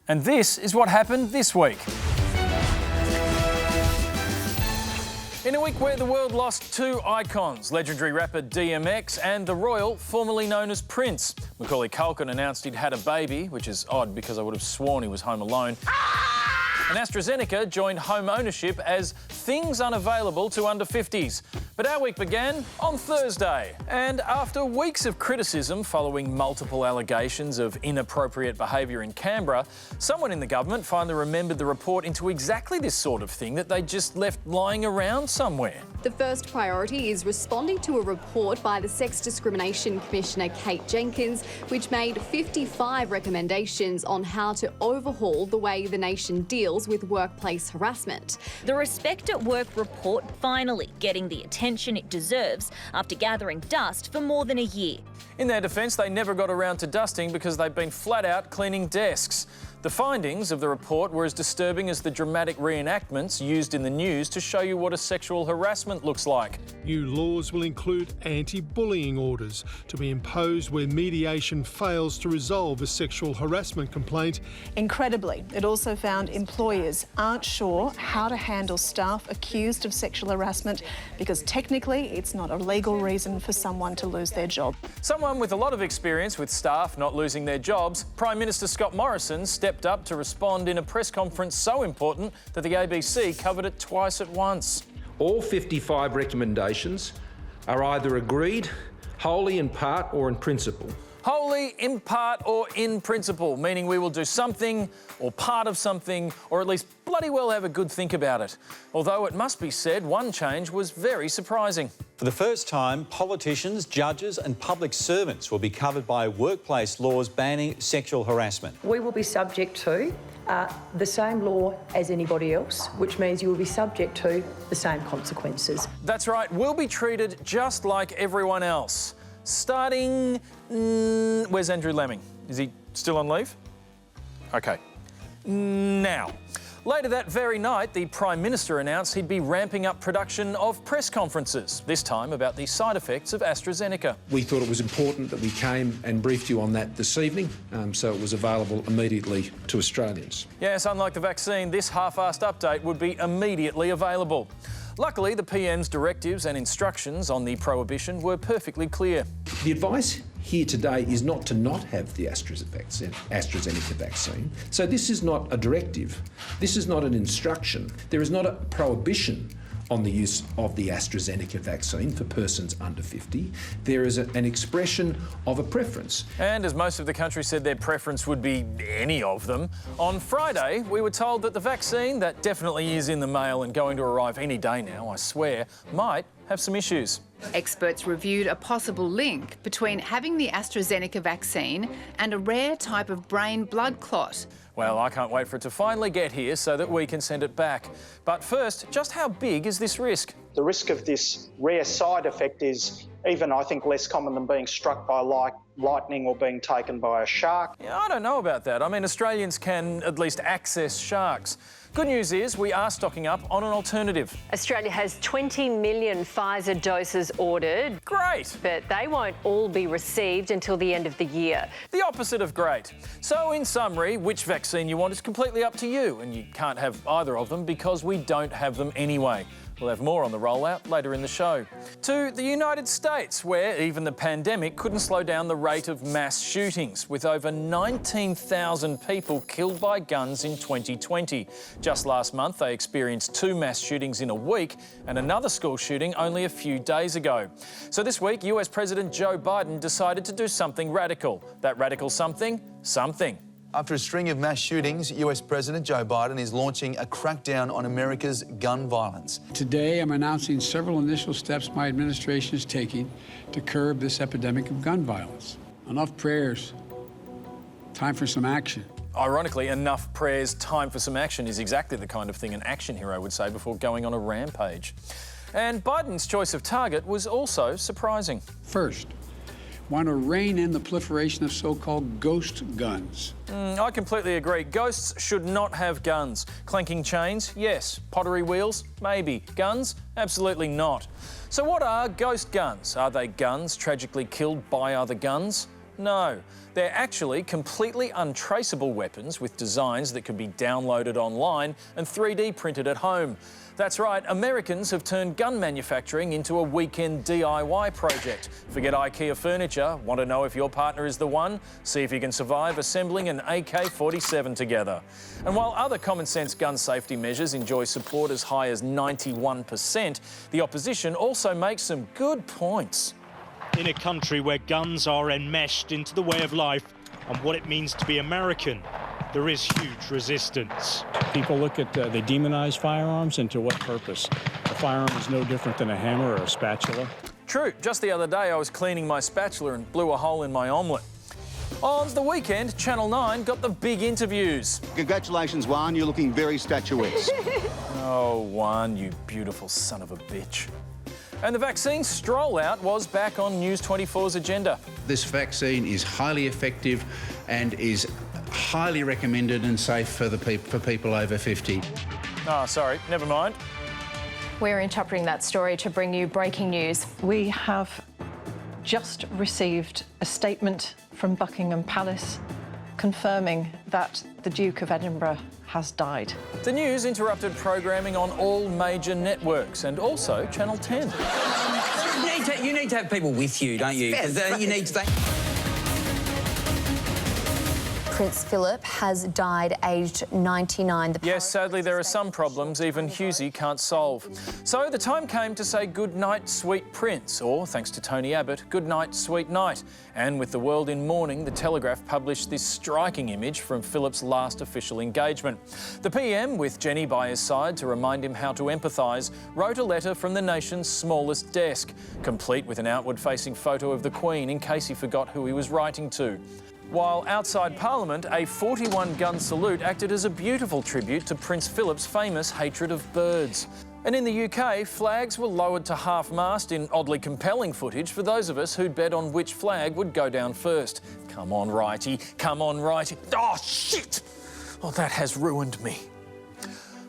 And this is what happened this week. In a week where the world lost two icons, legendary rapper DMX and the Royal, formerly known as Prince. Macaulay Culkin announced he'd had a baby, which is odd because I would have sworn he was home alone. And AstraZeneca joined home ownership as things unavailable to under 50s. But our week began on Thursday. And after weeks of criticism following multiple allegations of inappropriate behaviour in Canberra, someone in the government finally remembered the report into exactly this sort of thing that they just left lying around somewhere. The first priority is responding to a report by the Sex Discrimination Commissioner Kate Jenkins, which made 55 recommendations on how to overhaul the way the nation deals with workplace harassment. The Respect at Work report finally getting the attention it deserves after gathering dust for more than a year. In their defence, they never got around to dusting because they've been flat out cleaning desks. The findings of the report were as disturbing as the dramatic reenactments used in the news to show you what a sexual harassment looks like. New laws will include anti-bullying orders to be imposed where mediation fails to resolve a sexual harassment complaint. Incredibly, it also found employers aren't sure how to handle staff accused of sexual harassment because technically it's not a legal reason for someone to lose their job. Someone with a lot of experience with staff not losing their jobs, Prime Minister Scott Morrison stepped up to respond in a press conference so important that the ABC covered it twice at once. All 55 recommendations are either agreed, wholly in part or in principle. Wholly, in part or in principle, meaning we will do something or part of something or at least bloody well have a good think about it. Although it must be said, one change was very surprising. For the first time, politicians, judges and public servants will be covered by workplace laws banning sexual harassment. We will be subject to the same law as anybody else, which means you will be subject to the same consequences. That's right, we'll be treated just like everyone else. Starting... where's Andrew Lemming? Is he still on leave? OK. Now, later that very night, the Prime Minister announced he'd be ramping up production of press conferences, this time about the side effects of AstraZeneca. We thought it was important that we came and briefed you on that this evening, so it was available immediately to Australians. Yes, unlike the vaccine, this half-assed update would be immediately available. Luckily, the PM's directives and instructions on the prohibition were perfectly clear. The advice here today is not to not have the AstraZeneca vaccine. So this is not a directive. This is not an instruction. There is not a prohibition on the use of the AstraZeneca vaccine for persons under 50. There is an expression of a preference. And as most of the country said their preference would be any of them, on Friday we were told that the vaccine, that definitely is in the mail and going to arrive any day now, I swear, might have some issues. Experts reviewed a possible link between having the AstraZeneca vaccine and a rare type of brain blood clot. Well, I can't wait for it to finally get here so that we can send it back. But first, just how big is this risk? The risk of this rare side effect is even, I think, less common than being struck by lightning or being taken by a shark. Yeah, I don't know about that. I mean, Australians can at least access sharks. Good news is we are stocking up on an alternative. Australia has 20 million Pfizer doses ordered. Great! But they won't all be received until the end of the year. The opposite of great. So, in summary, which vaccine you want is completely up to you, and you can't have either of them because we don't have them anyway. We'll have more on the rollout later in the show. To the United States, where even the pandemic couldn't slow down the rate of mass shootings, with over 19,000 people killed by guns in 2020. Just last month, they experienced 2 mass shootings in a week and another school shooting only a few days ago. So this week, US President Joe Biden decided to do something radical. That radical something? Something. After a string of mass shootings, US President Joe Biden is launching a crackdown on America's gun violence. Today, I'm announcing several initial steps my administration is taking to curb this epidemic of gun violence. Enough prayers. Time for some action. Ironically, enough prayers, time for some action is exactly the kind of thing an action hero would say before going on a rampage. And Biden's choice of target was also surprising. First, want to rein in the proliferation of so-called ghost guns. I completely agree. Ghosts should not have guns. Clanking chains? Yes. Pottery wheels? Maybe. Guns? Absolutely not. So what are ghost guns? Are they guns tragically killed by other guns? No, they're actually completely untraceable weapons with designs that can be downloaded online and 3D printed at home. That's right, Americans have turned gun manufacturing into a weekend DIY project. Forget IKEA furniture. Want to know if your partner is the one? See if you can survive assembling an AK-47 together. And while other common sense gun safety measures enjoy support as high as 91%, the opposition also makes some good points. In a country where guns are enmeshed into the way of life and what it means to be American, there is huge resistance. People look at, they demonize firearms, and to what purpose? A firearm is no different than a hammer or a spatula. True. Just the other day I was cleaning my spatula and blew a hole in my omelette. On the weekend, Channel 9 got the big interviews. Congratulations, Juan. You're looking very statuesque. Oh, Juan, you beautiful son of a bitch. And the vaccine stroll out was back on News 24's agenda. This vaccine is highly effective and is highly recommended and safe for people over 50. Oh, sorry, never mind. We're interpreting that story to bring you breaking news. We have just received a statement from Buckingham Palace confirming that the Duke of Edinburgh has died. The news interrupted programming on all major networks and also Channel 10. You need to have people with you, don't you? You need to... Prince Philip has died aged 99. Yes, sadly there are some problems even Hughesy can't solve. So the time came to say good night, sweet Prince, or, thanks to Tony Abbott, good night, sweet night. And with the world in mourning, the Telegraph published this striking image from Philip's last official engagement. The PM, with Jenny by his side to remind him how to empathise, wrote a letter from the nation's smallest desk, complete with an outward-facing photo of the Queen in case he forgot who he was writing to. While outside Parliament, a 41-gun salute acted as a beautiful tribute to Prince Philip's famous hatred of birds. And in the UK, flags were lowered to half-mast in oddly compelling footage for those of us who'd bet on which flag would go down first. Come on, righty. Come on, righty. Oh, shit! Oh, that has ruined me.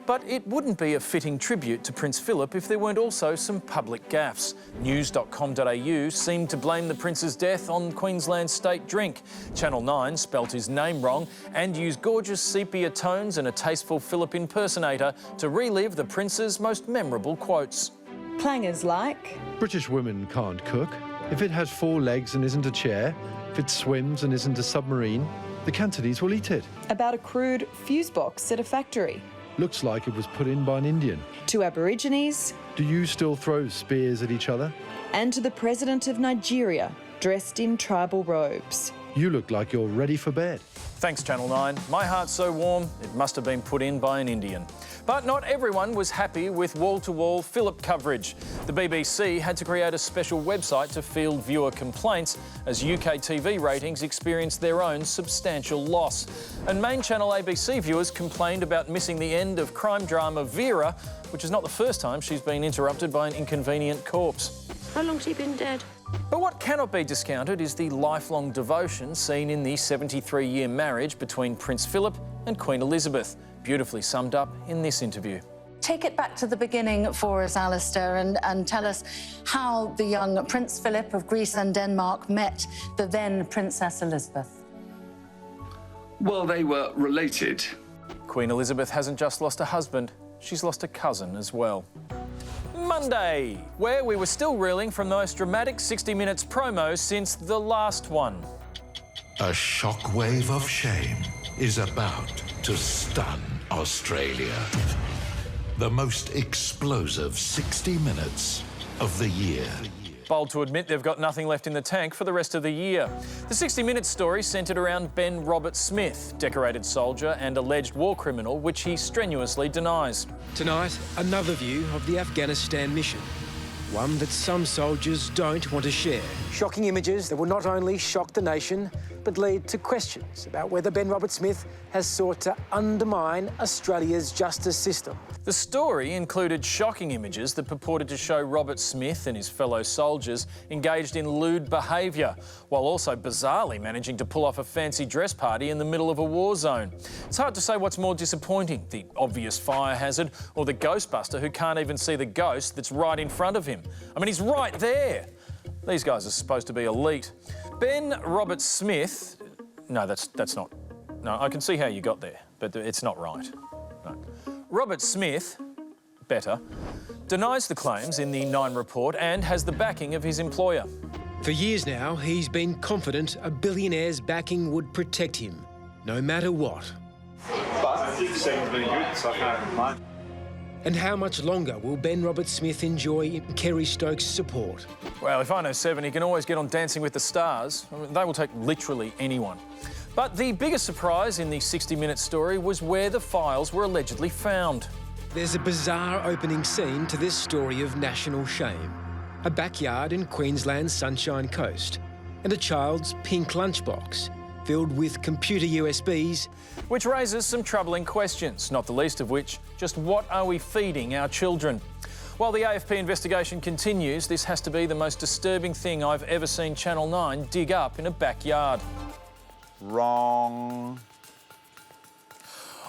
But it wouldn't be a fitting tribute to Prince Philip if there weren't also some public gaffes. News.com.au seemed to blame the Prince's death on Queensland's state drink. Channel 9 spelt his name wrong and used gorgeous sepia tones and a tasteful Philip impersonator to relive the Prince's most memorable quotes. Clangers like... British women can't cook. If it has 4 legs and isn't a chair, if it swims and isn't a submarine, the Cantonese will eat it. About a crude fuse box at a factory. Looks like it was put in by an Indian. To Aborigines. Do you still throw spears at each other? And to the President of Nigeria, dressed in tribal robes. You look like you're ready for bed. Thanks, Channel 9. My heart's so warm, it must have been put in by an Indian. But not everyone was happy with wall-to-wall Philip coverage. The BBC had to create a special website to field viewer complaints as UK TV ratings experienced their own substantial loss. And main channel ABC viewers complained about missing the end of crime drama Vera, which is not the first time she's been interrupted by an inconvenient corpse. How long's she been dead? But what cannot be discounted is the lifelong devotion seen in the 73-year marriage between Prince Philip and Queen Elizabeth, beautifully summed up in this interview. Take it back to the beginning for us, Alistair, and tell us how the young Prince Philip of Greece and Denmark met the then Princess Elizabeth. Well, they were related. Queen Elizabeth hasn't just lost a husband, she's lost a cousin as well. Monday, where we were still reeling from the most dramatic 60 Minutes promo since the last one. A shockwave of shame is about to stun Australia. The most explosive 60 Minutes of the year. Bold to admit they've got nothing left in the tank for the rest of the year. The 60 Minutes story centred around Ben Robert Smith, decorated soldier and alleged war criminal, which he strenuously denies. Tonight, another view of the Afghanistan mission. One that some soldiers don't want to share. Shocking images that will not only shock the nation, but lead to questions about whether Ben Robert Smith has sought to undermine Australia's justice system. The story included shocking images that purported to show Robert Smith and his fellow soldiers engaged in lewd behaviour, while also bizarrely managing to pull off a fancy dress party in the middle of a war zone. It's hard to say what's more disappointing, the obvious fire hazard or the Ghostbuster who can't even see the ghost that's right in front of him. I mean, he's right there. These guys are supposed to be elite. Ben Roberts-Smith... No, that's not... No, I can see how you got there, but it's not right. No. Roberts-Smith, better, denies the claims in the Nine report and has the backing of his employer. For years now, he's been confident a billionaire's backing would protect him, no matter what. But it seems to be good, so I can't complain. And how much longer will Ben Roberts-Smith enjoy Kerry Stokes' support? Well, if I know Seven, he can always get on Dancing with the Stars. I mean, they will take literally anyone. But the biggest surprise in the 60 Minutes story was where the files were allegedly found. There's a bizarre opening scene to this story of national shame. A backyard in Queensland's Sunshine Coast and a child's pink lunchbox filled with computer USBs. Which raises some troubling questions, not the least of which, just what are we feeding our children? While the AFP investigation continues, this has to be the most disturbing thing I've ever seen Channel 9 dig up in a backyard. Wrong.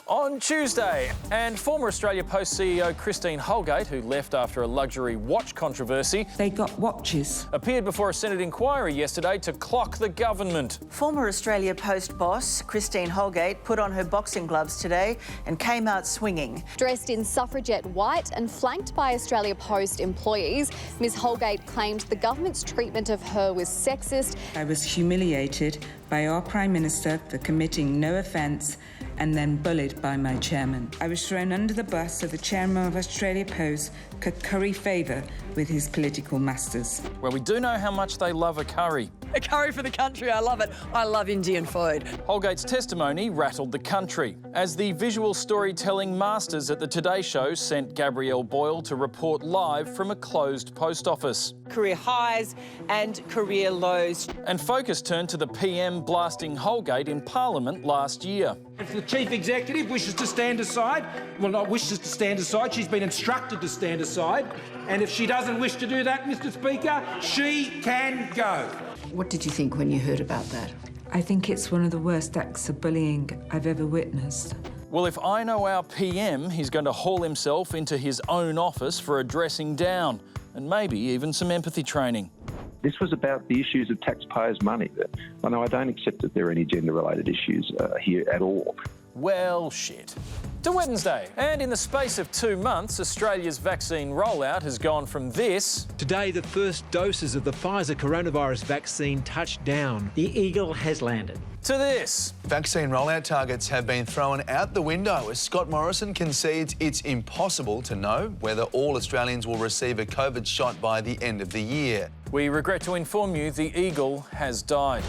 On Tuesday, and former Australia Post CEO Christine Holgate, who left after a luxury watch controversy... They got watches. ...appeared before a Senate inquiry yesterday to clock the government. Former Australia Post boss Christine Holgate put on her boxing gloves today and came out swinging. Dressed in suffragette white and flanked by Australia Post employees, Ms Holgate claimed the government's treatment of her was sexist. I was humiliated by our Prime Minister for committing no offence and then bullied by my chairman. I was thrown under the bus so the chairman of Australia Post could curry favour with his political masters. Well, we do know how much they love a curry. A curry for the country, I love it. I love Indian food. Holgate's testimony rattled the country as the visual storytelling masters at the Today Show sent Gabrielle Boyle to report live from a closed post office. Career highs and career lows. And focus turned to the PM blasting Holgate in Parliament last year. If the Chief Executive wishes to stand aside, well, not wishes to stand aside, she's been instructed to stand aside, and if she doesn't wish to do that, Mr Speaker, she can go. What did you think when you heard about that? I think it's one of the worst acts of bullying I've ever witnessed. Well, if I know our PM, he's going to haul himself into his own office for a dressing down and maybe even some empathy training. This was about the issues of taxpayers' money. I know I don't accept that there are any gender-related issues here at all. Well, shit. To Wednesday, and in the space of 2 months, Australia's vaccine rollout has gone from this... Today, the first doses of the Pfizer coronavirus vaccine touched down. The Eagle has landed. To this. Vaccine rollout targets have been thrown out the window as Scott Morrison concedes it's impossible to know whether all Australians will receive a COVID shot by the end of the year. We regret to inform you the Eagle has died.